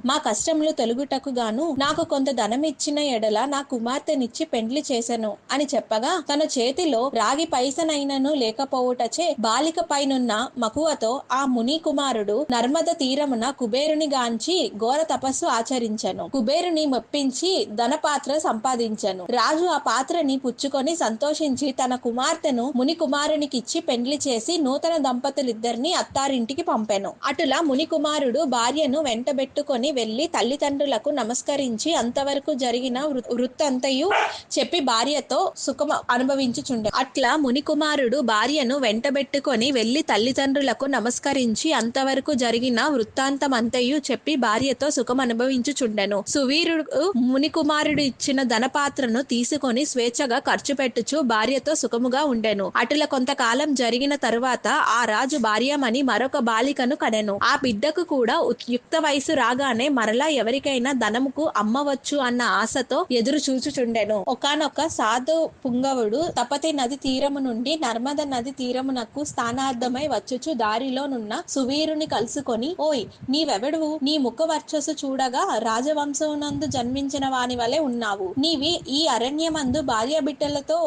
మా కష్టములు తొలగుటకు గాను నాకు కొంత ధనం ఇచ్చిన ఎడల నా కుమార్తెనిచ్చి పెండ్లి చేసెను అని చెప్పగా, తన చేతిలో రాగి పైసనైనను లేకపోవుటచే బాలిక పైనున్న మకువతో ఆ ముని కుమారుడు నర్మద తీరమున కుబేరుని గాంచి ఘోర తపస్సు ఆచరించెను. కుబేరుని మెప్పించి ధనపాత్ర సంపాదించెను. రాజు ఆ పాత్రని పుచ్చుకొని సంతోషించి తన కుమార్తెను ముని కుమారునికిచ్చి పెండ్లి చేసి నూతన దంపతులిద్దరిని అత్తారింటికి పంపెను. అటులా ముని కుమారుడు భార్యను వెంటబెట్టుకొని వెళ్లి తల్లిదండ్రులకు నమస్కరించి అంతవరకు జరిగిన వృత్తంతయు చెప్పి భార్యతో సుఖం అనుభవించుచుండె. అట్లా ముని కుమారుడు భార్యను వెంటబెట్టుకొని వెళ్లి తల్లిదండ్రులకు నమస్కరించి అంతవరకు జరిగిన వృత్తాంతమంతయు చెప్పి భార్యతో సుఖం అనుభవించుచుండెను. సువీరుడు ముని కుమారుడు ఇచ్చిన ధనపాత్రను తీసుకొని స్వేచ్ఛగా ఖర్చు పెట్టుచు భార్యతో సుఖముగా ఉండెను. అటుల కొంతకాలం జరిగిన తరువాత ఆ రాజు భార్యమని మరొక బాలికను కనెను. ఆ బిడ్డకు కూడా యుక్త వయసు రాగానే మరలా ఎవరికైనా ధనముకు అమ్మవచ్చు అన్న ఆశతో ఎదురు చూచుచుండెను. ఒకానొక సాధు పుంగవుడు తపతి నది తీరము నుండి నర్మద నది తీరమునకు స్థానార్థమై వచ్చుచు దారిలోనున్న సువీరుని కలుసుకొని, ఓయ్, నీవెవడువు? నీ ముఖ వర్చస్సు చూడగా రాజవంశమునందు జన్మించిన వాని వలె ఉన్నావు. నీవి ఈ అరణ్యమందు భార్య బిడ్డలతో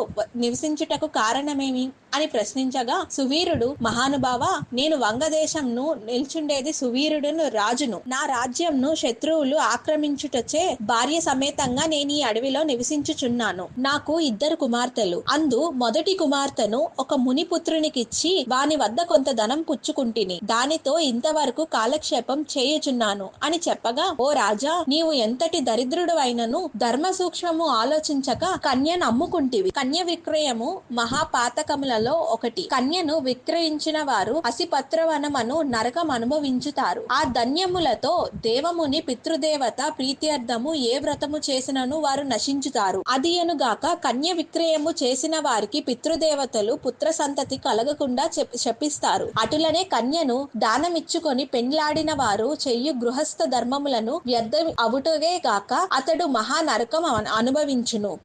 నివసించుటకు కారణమేమి అని ప్రశ్నించగా, సువీరుడు, మహానుభావ, నేను వంగదేశంను నిల్చుండేది సువీరుడును రాజును. నా రాజ్యంను శత్రువులు ఆక్రమించుటచే భార్య సమేతంగా నేను ఈ అడవిలో నివసించుచున్నాను. నాకు 2 కుమార్తెలు. అందు మొదటి కుమార్తెను ఒక మునిపుత్రునికిచ్చి వాని వద్ద కొంత ధనం పుచ్చుకుంటిని. దానితో ఇంతవరకు కాలక్షేపం చేయుచున్నాను అని చెప్పగా, ఓ రాజా, నీవు ఎంతటి దరిద్రుడు అయినను ధర్మ సూక్ష్మము ఆలోచించక కన్యను అమ్ముకుంటివి. కన్య విక్రయము మహాపాతకములలో ఒకటి. కన్యను విక్రయించిన వారు అసిపత్రవనమను నరకం అనుభవించుతారు. ఆ ధన్యములతో దేవముని పితృదేవత ప్రీత్యర్థము ఏ వ్రతము చేసినను వారు నశించుతారు. అదియనుగాక కన్య విక్రయము చేసిన వారికి పితృదేవతలు పుత్ర సంతతి కలగకుండా శపిస్తారు. అటులనే కన్యను దానమిచ్చుకొని పెండ్లాడిన వారు చెయ్యు గృహస్థ ధర్మములను వ్యర్థం అవుటగే గాక అతడు మహా నరకం అనుభవించును.